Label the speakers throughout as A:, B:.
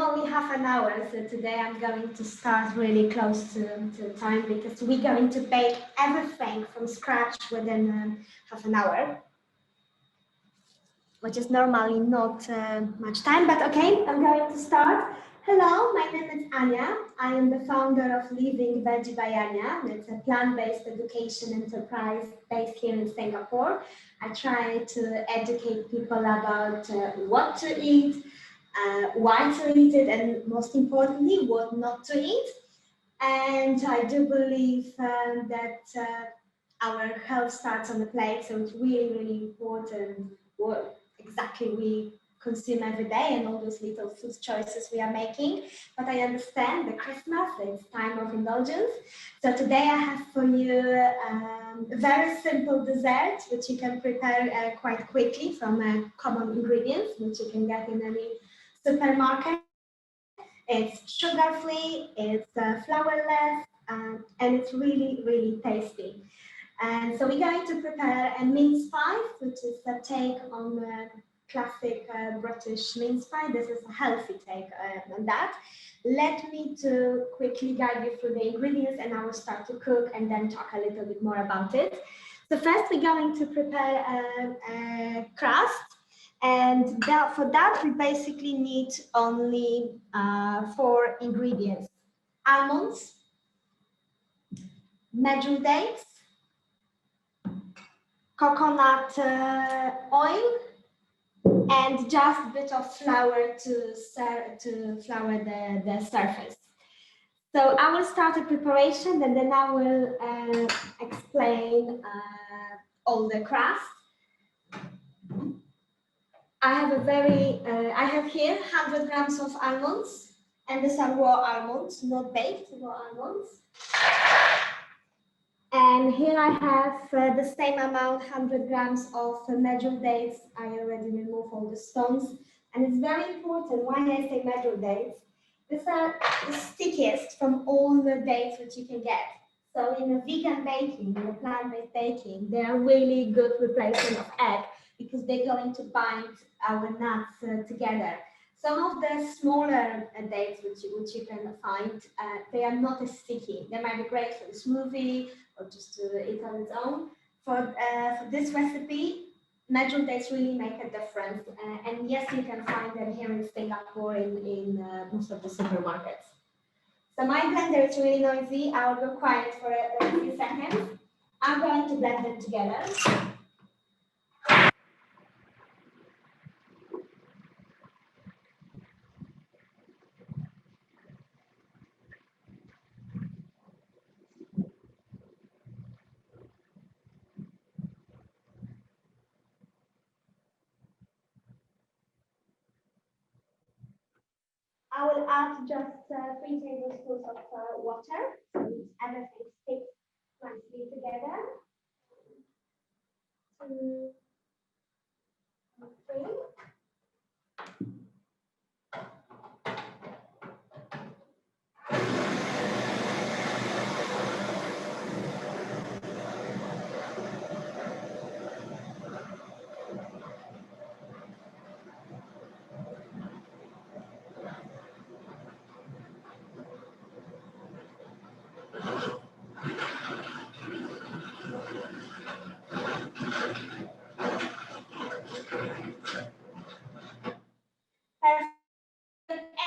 A: only half an hour, so today I'm going to start really close to time because we're going to bake everything from scratch within half an hour, which is normally not much time, but okay, I'm going to start. Hello, my name is Ania. I am the founder of LivingVeggiebyAnia. It's a plant-based education enterprise based here in Singapore. I try to educate people about what to eat, why to eat it, and most importantly, what not to eat. And I do believe that our health starts on the plate, so it's really, really important what exactly we consume every day and all those little food choices we are making. But I understand the Christmas, it's time of indulgence. So today I have for you a very simple dessert, which you can prepare quite quickly from common ingredients, which you can get in any supermarket. It's sugar-free, it's flourless, and it's really, really tasty. And so we're going to prepare a mince pie, which is a take on the classic British mince pie. This is a healthy take on that. Let me to quickly guide you through the ingredients, and I will start to cook and then talk a little bit more about it. So first we're going to prepare a crust. And for that, we basically need only 4 ingredients: almonds, medjool dates, coconut oil, and just a bit of flour to flour the surface. So I will start the preparation, and then I will explain all the crust. I have here 100 grams of almonds, and these are raw almonds, not baked, raw almonds. And here I have the same amount, 100 grams of medjool dates. I already removed all the stones. And it's very important why I say medjool dates. These are the stickiest from all the dates which you can get. So in a vegan baking, in a plant-based baking, they are really good replacement of egg, because they're going to bind our nuts together. Some of the smaller dates which you can find, they are not as sticky. They might be great for the smoothie or just to eat on its own. For this recipe, medjool dates really make a difference. And yes, you can find them here in Singapore in most of the supermarkets. So my blender is really noisy. I'll go quiet for a few seconds. I'm going to blend them together. I will add just 3 tablespoons of water, so everything sticks nicely together. 2, 3.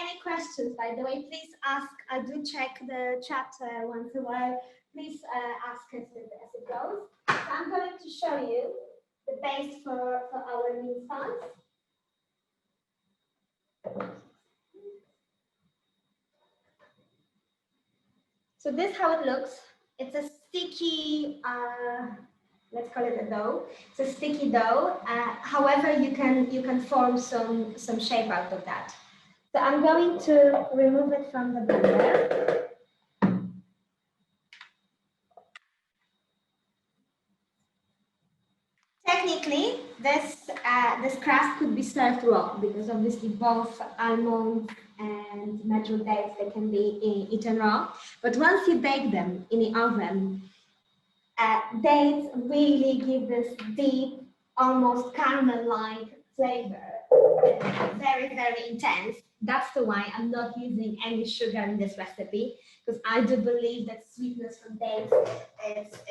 A: Any questions, by the way, please ask. I do check the chat once in a while. Please ask as it goes. So I'm going to show you the base for our mince pies. So this is how it looks. It's a sticky, let's call it a dough. It's a sticky dough. However, you can form some shape out of that. So I'm going to remove it from the blender. Technically, this crust could be served raw, because obviously both almonds and medjool dates, they can be eaten raw. But once you bake them in the oven, dates really give this deep, almost caramel-like flavor. Very, very intense. That's the why I'm not using any sugar in this recipe, because I do believe that sweetness from dates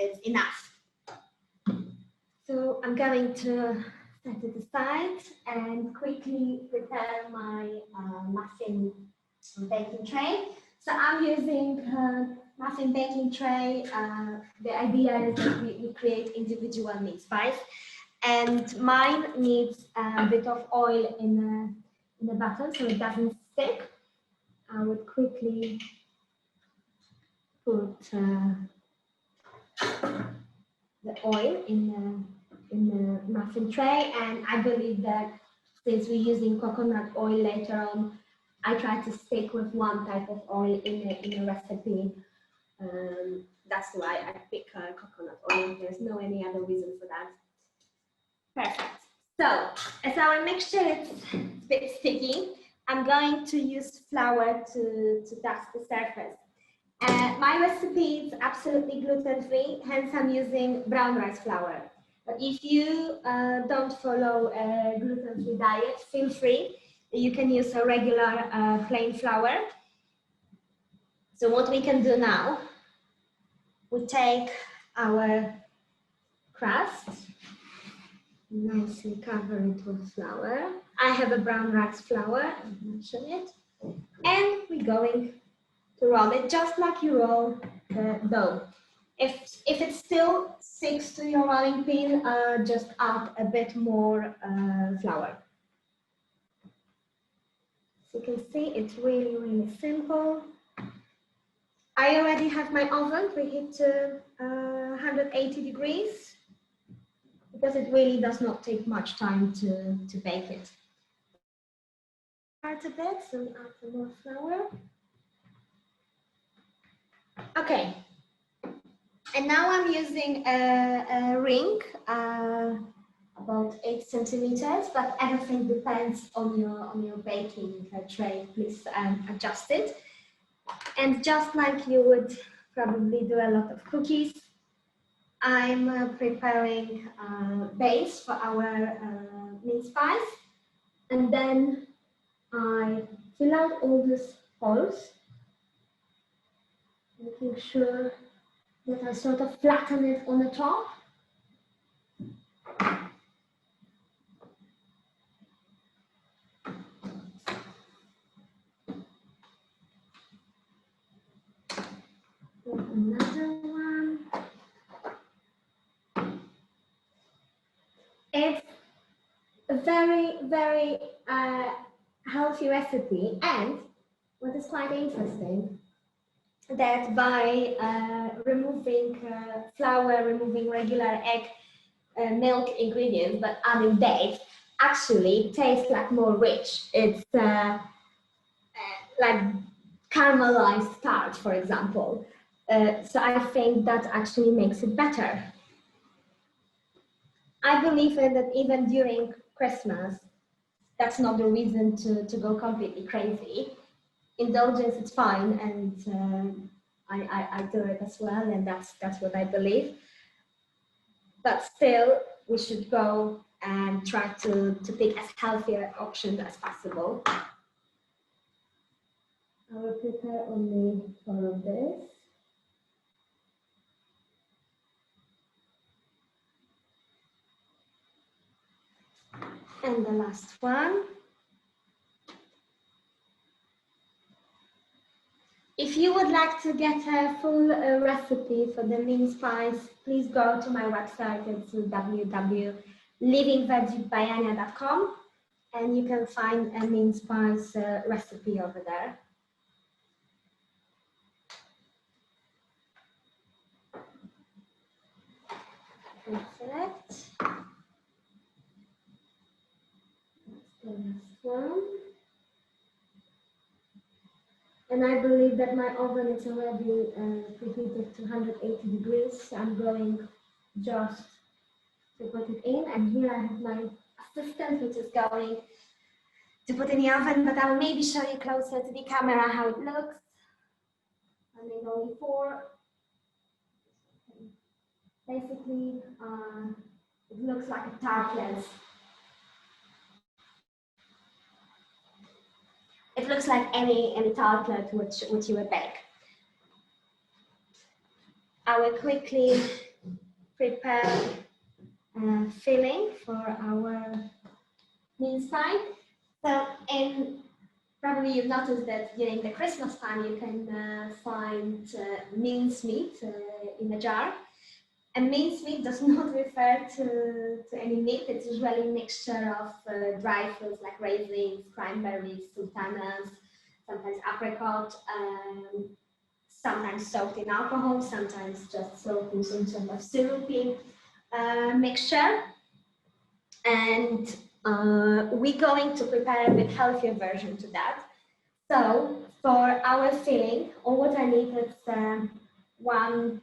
A: is enough. So I'm going to set it aside and quickly prepare my muffin baking tray. So I'm using muffin baking tray. The idea is that we create individual mince pies, and mine needs a bit of oil in the bottom so it doesn't stick. I would quickly put the oil in the muffin tray, and I believe that since we're using coconut oil later on, I try to stick with one type of oil in a recipe. That's why I pick coconut oil. There's no any other reason for that. Perfect. So as our mixture is a bit sticky, I'm going to use flour to dust the surface. My recipe is absolutely gluten-free, hence I'm using brown rice flour. But if you don't follow a gluten-free diet, feel free. You can use a regular plain flour. So what we can do now, we take our crust, nicely cover it with flour. I have a brown rice flour, I mentioned it, and we're going to roll it just like you roll the dough. If it still sticks to your rolling pin, just add a bit more flour. So you can see it's really, really simple. I already have my oven preheat to 180 degrees because it really does not take much time to bake it. Start a bit, so add some more flour. Okay, and now I'm using a ring about 8 centimeters, but everything depends on your baking tray. Please adjust it. And just like you would probably do a lot of cookies, I'm preparing base for our mince pies, and then I fill out all these holes, making sure that I sort of flatten it on the top. Another one. It's a very, very healthy recipe, and what is quite interesting, that by removing flour, removing regular egg, milk ingredients, but adding dates, actually tastes like more rich. It's like caramelized starch, for example. So I think that actually makes it better. I believe that even during Christmas, that's not the reason to go completely crazy. Indulgence is fine, and I do it as well, and that's what I believe. But still, we should go and try to pick as healthier options as possible. I will prepare only 4 of this. And the last one. If you would like to get a full recipe for the mince pies, please go to my website. It's www.LivingVeggiebyAnia.com, and you can find a mince pies recipe over there. Perfect. That's the last one. And I believe that my oven is already preheated to 180 degrees. So I'm going just to put it in. And here I have my assistant, which is going to put in the oven, but I will maybe show you closer to the camera how it looks. I mean, only 4. Basically, it looks like a tartlet. it looks like any tartlet which you would bake. I will quickly prepare filling for our mince pie. So, probably you've noticed that during the Christmas time you can find mince meat in a jar. And mince meat does not refer to any meat. It's usually a mixture of dry fruits like raisins, cranberries, sultanas, sometimes apricot, sometimes soaked in alcohol, sometimes just soaked in some sort of syrupy mixture. And we're going to prepare a bit healthier version to that. So for our filling, all what I need is one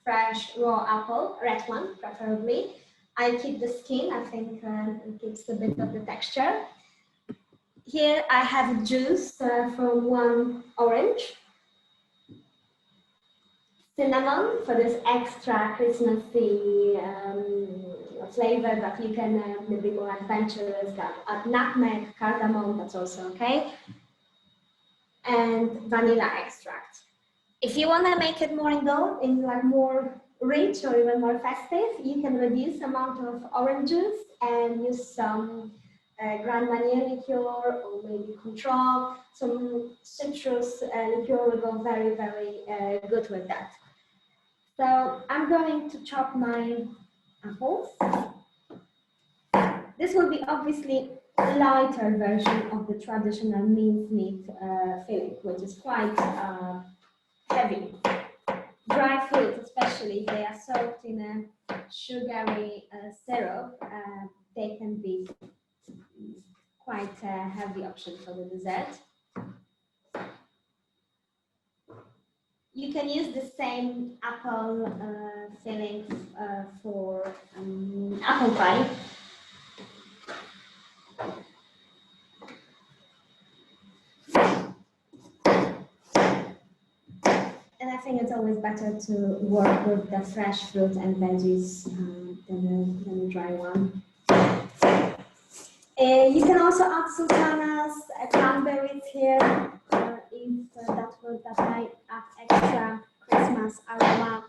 A: fresh raw apple, red one preferably. I keep the skin, I think it gives a bit of the texture. Here I have juice from one orange. Cinnamon for this extra Christmassy flavor, but you can be more adventurous, add nutmeg, cardamom, that's also okay. And vanilla extract. If you want to make it more more rich or even more festive, you can reduce the amount of orange juice and use some Grand Marnier liqueur or maybe Control. Some citrus liqueur will go very, very good with that. So I'm going to chop my apples. This will be obviously a lighter version of the traditional mince meat filling, which is quite heavy. Dry fruits, especially if they are soaked in a sugary syrup, they can be quite a heavy option for the dessert. You can use the same apple filling for apple pie. And I think it's always better to work with the fresh fruit and veggies than the dry one. You can also add sultanas, cranberries here, if that might add extra Christmas aroma.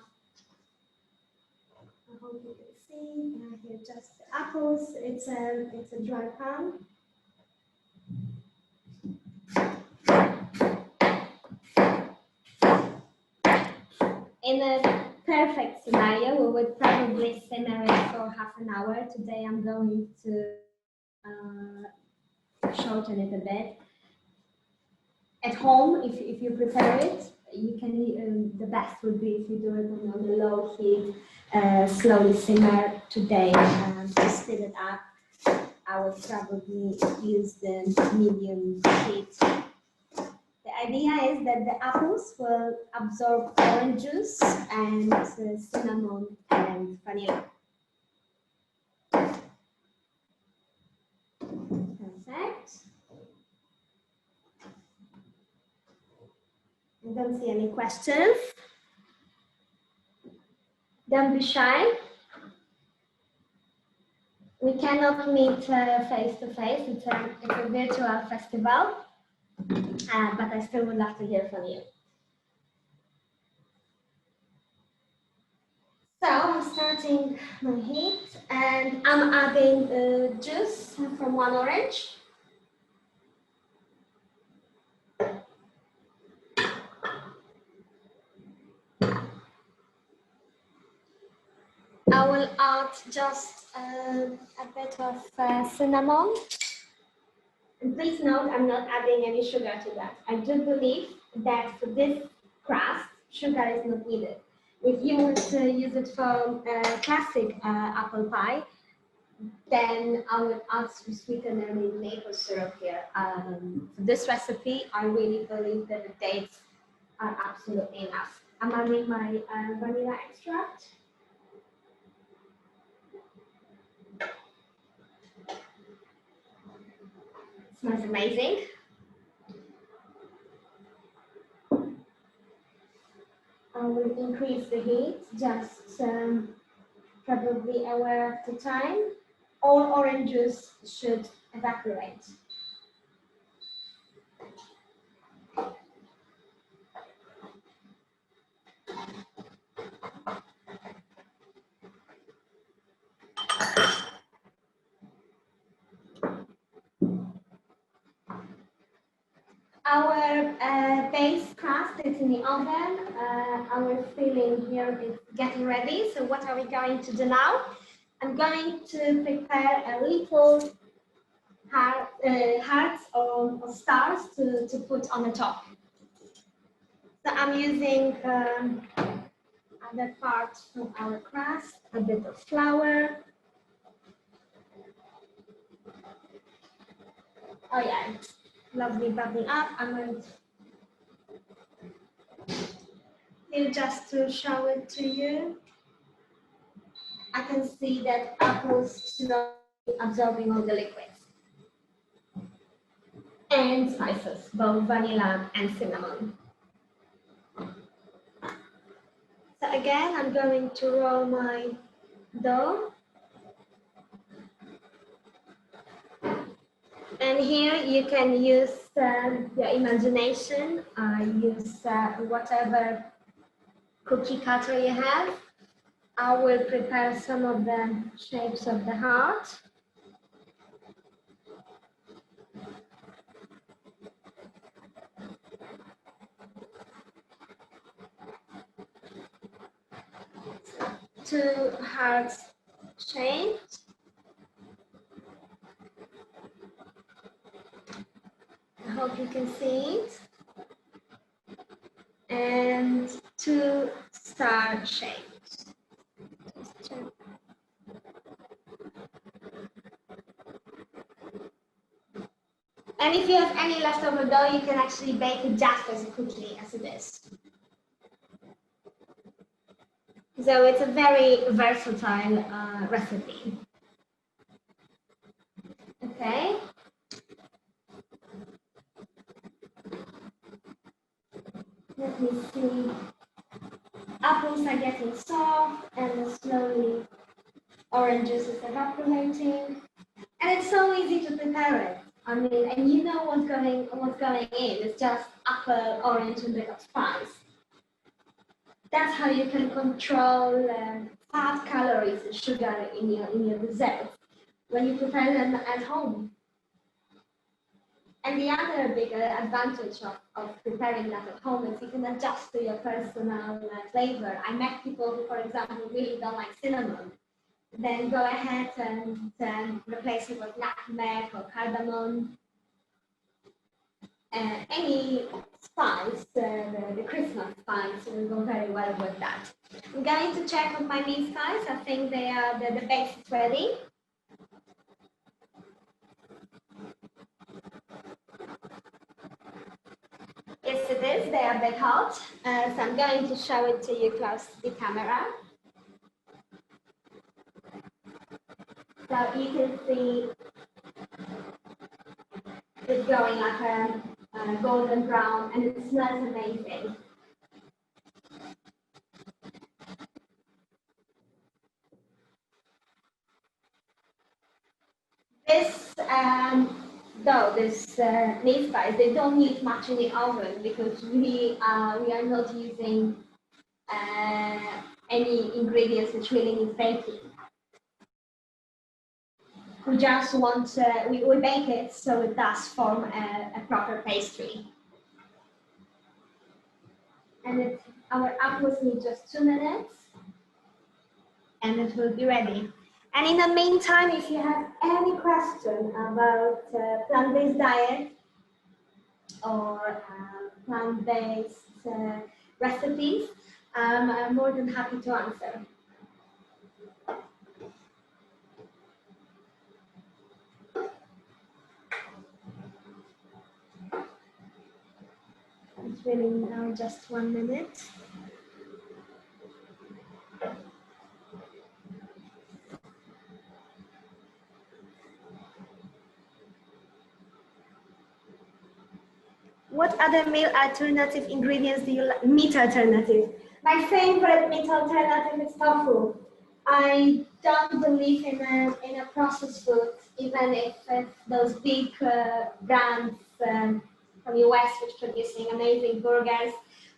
A: I hope you can see here just the apples. It's a dry pan. In a perfect scenario, we would probably simmer it for half an hour. Today I'm going to shorten it a bit. At home, if you prepare it, you can. The best would be if you do it on a low heat, slowly simmer. Today, to speed it up, I would probably use the medium heat. The idea is that the apples will absorb orange juice and cinnamon and vanilla. Perfect. I don't see any questions. Don't be shy. We cannot meet face to face. It's a virtual festival, but I still would love to hear from you. So I'm starting my heat, and I'm adding juice from one orange. I will add just a bit of cinnamon. And please note, I'm not adding any sugar to that. I do believe that for this crust, sugar is not needed. If you were to use it for classic apple pie, then I would add some sweetener with maple syrup here. For this recipe, I really believe that the dates are absolutely enough. I'm adding my vanilla extract. Smells amazing. I will increase the heat, just probably aware of the time. All orange juice should evaporate. base crust. It's in the oven. Our filling here is getting ready. So what are we going to do now? I'm going to prepare a little hearts or stars to put on the top. So I'm using other parts from our crust, a bit of flour. Oh yeah, lovely bubbling up. I'm going to just to show it to you. I can see that apples slowly absorbing all the liquids. And spices, both vanilla and cinnamon. So again, I'm going to roll my dough. And here you can use your imagination, use whatever cookie cutter you have. I will prepare some of the shapes of the heart. Two hearts shaped. I hope you can see it. And two star shapes. And if you have any leftover dough, you can actually bake it just as quickly as it is. So it's a very versatile recipe. Okay. Let me see. Apples are getting soft and slowly orange juice is evaporating. And it's so easy to prepare it. I mean, and you know what's going in. It's just apple, orange, and a bit of spice. That's how you can control fat, calories, and sugar in your desserts when you prepare them at home. And the other big advantage of preparing that at home is you can adjust to your personal flavor. I met people who, for example, really don't like cinnamon. Then go ahead and replace it with nutmeg or cardamom. Any spice, the Christmas spice will go very well with that. I'm going to check on my mince pies. I think the base is ready. Yes, it is. They are a bit hot. So I'm going to show it to you close to the camera. So you can see it's going like a golden brown, and it smells amazing. This dough, this mince pies, they don't need much in the oven because we are not using any ingredients which really need baking. We just want, we bake it so it does form a proper pastry. And our apples need just 2 minutes and it will be ready. And in the meantime, if you have any question about plant-based diet or plant-based recipes, I'm more than happy to answer. It's really now just 1 minute. What other meal alternative ingredients do you like? Meat alternative. My favorite meat alternative is tofu. I don't believe in a processed food, even if those big brands from US which producing amazing burgers,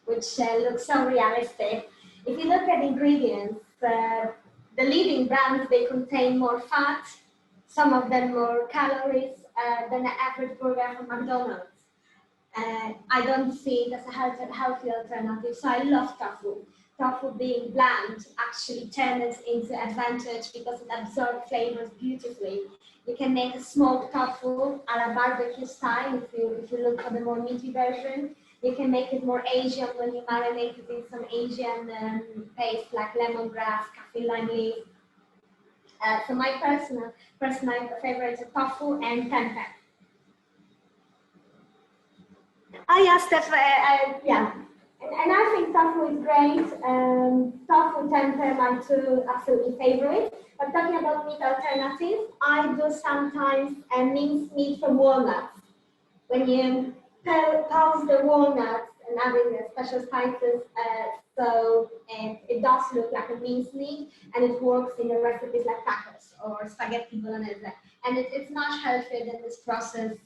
A: which look so realistic. If you look at ingredients, the leading brands, they contain more fat, some of them more calories than the average burger from McDonald's. I don't see it as a healthy alternative, so I love tofu. Tofu being bland actually turns it into advantage because it absorbs flavors beautifully. You can make a smoked tofu a la barbecue style if you look for the more meaty version. You can make it more Asian when you marinate it in some Asian paste like lemongrass, kaffir lime leaf. So my personal favorite is tofu and tempeh. Oh yeah, Steph, yeah. And I think tofu is great. Tofu, tempeh, my two absolutely favorite. But talking about meat alternatives, I do sometimes minced meat from walnuts. When you pulse the walnuts and adding the special spices, so it does look like a minced meat, and it works in the recipes like tacos or spaghetti bolognese. And it's much healthier than this processed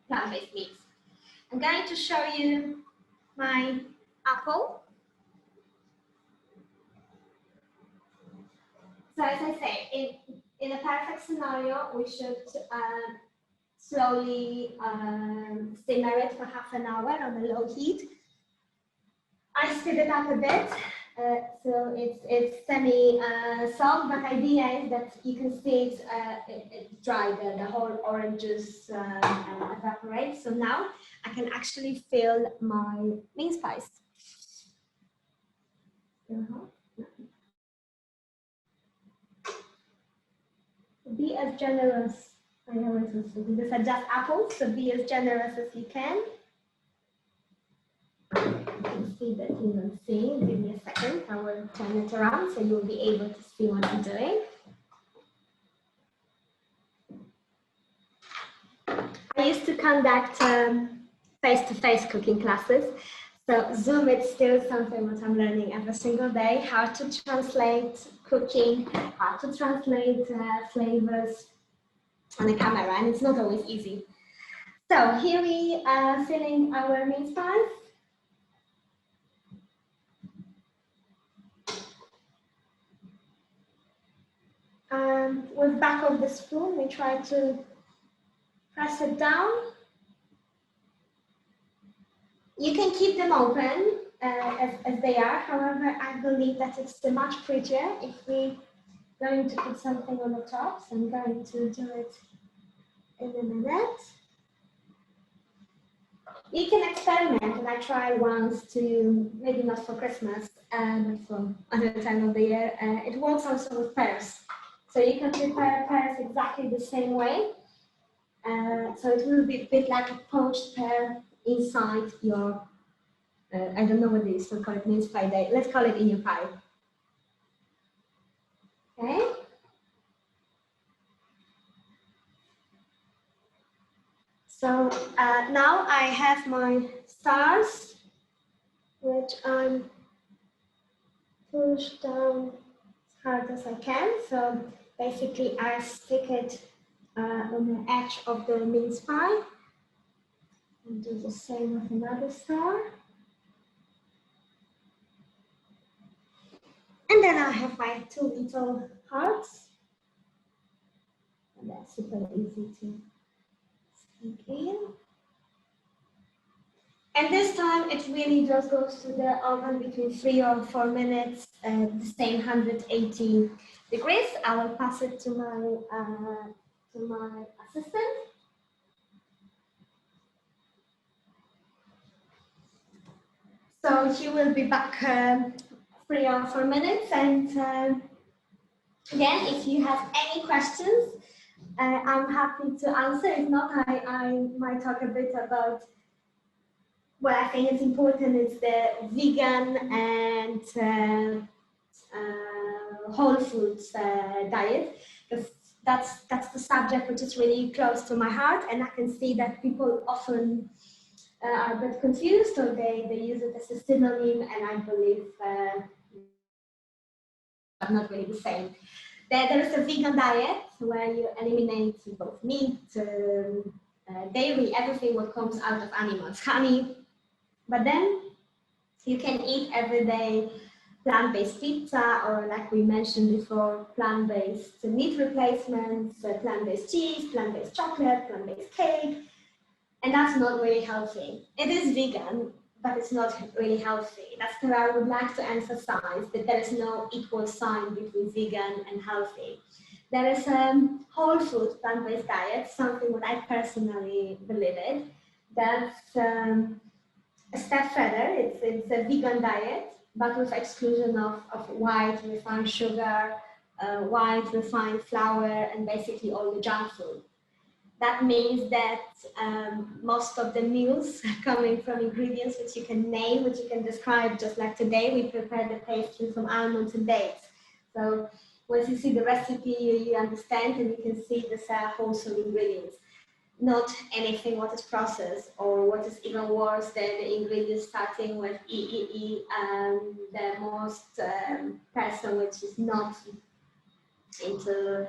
A: plant-based meats. I'm going to show you my apple. So as I say, in a perfect scenario, we should slowly simmer it for half an hour on a low heat. I speed it up a bit, so it's semi-soft, but the idea is that you can see it dry, the whole orange juice evaporates. So now I can actually fill my mince pies. Be as generous. I always say these are just apples, so be as generous as you can. You can see that you don't see. Give me a second. I will turn it around so you'll be able to see what I'm doing. I used to conduct face-to-face cooking classes. So Zoom is still something that I'm learning every single day, how to translate cooking, how to translate flavors on a camera, and it's not always easy. So here we are filling our mince pies. With the back of the spoon, we try to press it down. You can keep them open as they are. However, I believe that it's much prettier if we're going to put something on the top. So I'm going to do it in a minute. You can experiment, and I tried once to, maybe not for Christmas, but for other time of the year. It works also with pears. So you can prepare pears exactly the same way. So it will be a bit like a poached pear inside your, I don't know what it is, so call it mince pie day. Let's call it in your pie. Okay. So now I have my stars, which I'm push down as hard as I can. So basically I stick it on the edge of the mince pie and do the same with another star. And then I have my two little hearts. And that's super easy to stick in. And this time it really just goes to the oven between 3 or 4 minutes at the same 180 degrees. I will pass it to my assistant. So he will be back 3 or 4 minutes. And again, if you have any questions, I'm happy to answer. If not, I might talk a bit about what I think is important is the vegan and whole foods diet, because that's the subject which is really close to my heart, and I can see that people often are a bit confused, or they use it as a synonym, and I believe not really the same. There is a vegan diet where you eliminate both meat, dairy, everything what comes out of animals, honey, but then you can eat every day plant-based pizza, or like we mentioned before, plant-based meat replacements, plant-based cheese, plant-based chocolate, plant-based cake. And that's not really healthy. It is vegan, but it's not really healthy. That's where I would like to emphasize that there is no equal sign between vegan and healthy. There is a whole food plant-based diet, something what I personally believe in. That's a step further. It's a vegan diet, but with exclusion of white refined sugar, white refined flour, and basically all the junk food. That means that most of the meals coming from ingredients which you can name, which you can describe, just like today, we prepared the pastry from almonds and dates. So once you see the recipe, you understand and you can see these are wholesome ingredients. Not anything what is processed or what is even worse than the ingredients starting with EEE, the most person which is not into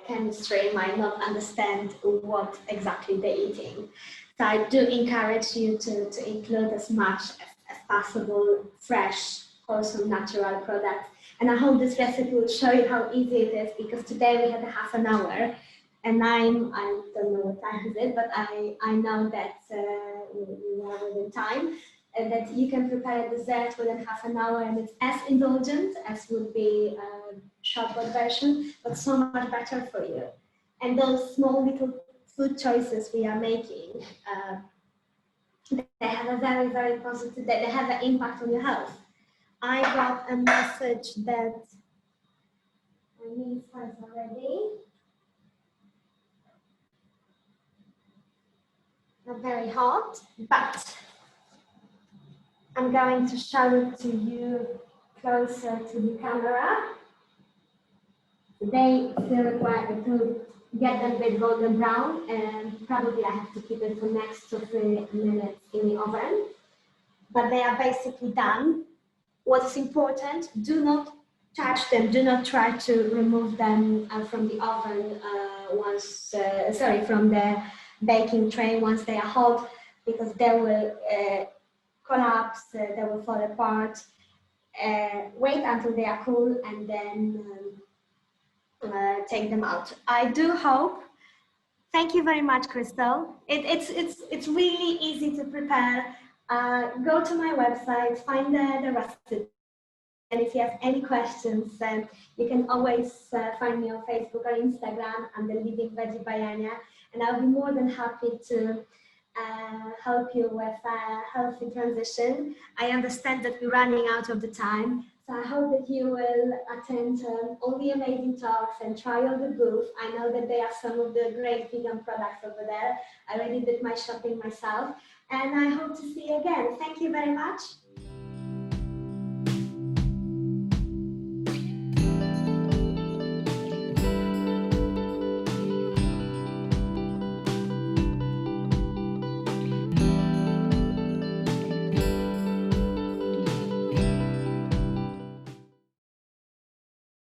A: chemistry might not understand what exactly they're eating. So I do encourage you to include as much as possible fresh, wholesome, natural products. And I hope this recipe will show you how easy it is, because today we had a half an hour and I don't know what time is it, but I know that we are within time. And that you can prepare a dessert within half an hour, and it's as indulgent as would be a shortcut version, but so much better for you. And those small little food choices we are making, they have a very, very positive, they have an impact on your health. I got a message that my mince pies are ready. Not very hot, but I'm going to show it to you closer to the camera. They still require to get them a bit golden brown, and probably I have to keep it for next to 3 minutes in the oven. But they are basically done. What is important, do not touch them, do not try to remove them from the oven from the baking tray once they are hot, because they will collapse, they will fall apart. Wait until they are cool and then take them out. I do hope. Thank you very much, Crystal. It's really easy to prepare. Go to my website, find the recipe. And if you have any questions, you can always find me on Facebook or Instagram under LivingVeggiebyAnia, and I'll be more than happy to help you with a healthy transition. I understand that we're running out of the time, so I hope that you will attend all the amazing talks and try all the booth. I know that there are some of the great vegan products over there. I already did my shopping myself, and I hope to see you again. Thank you very much.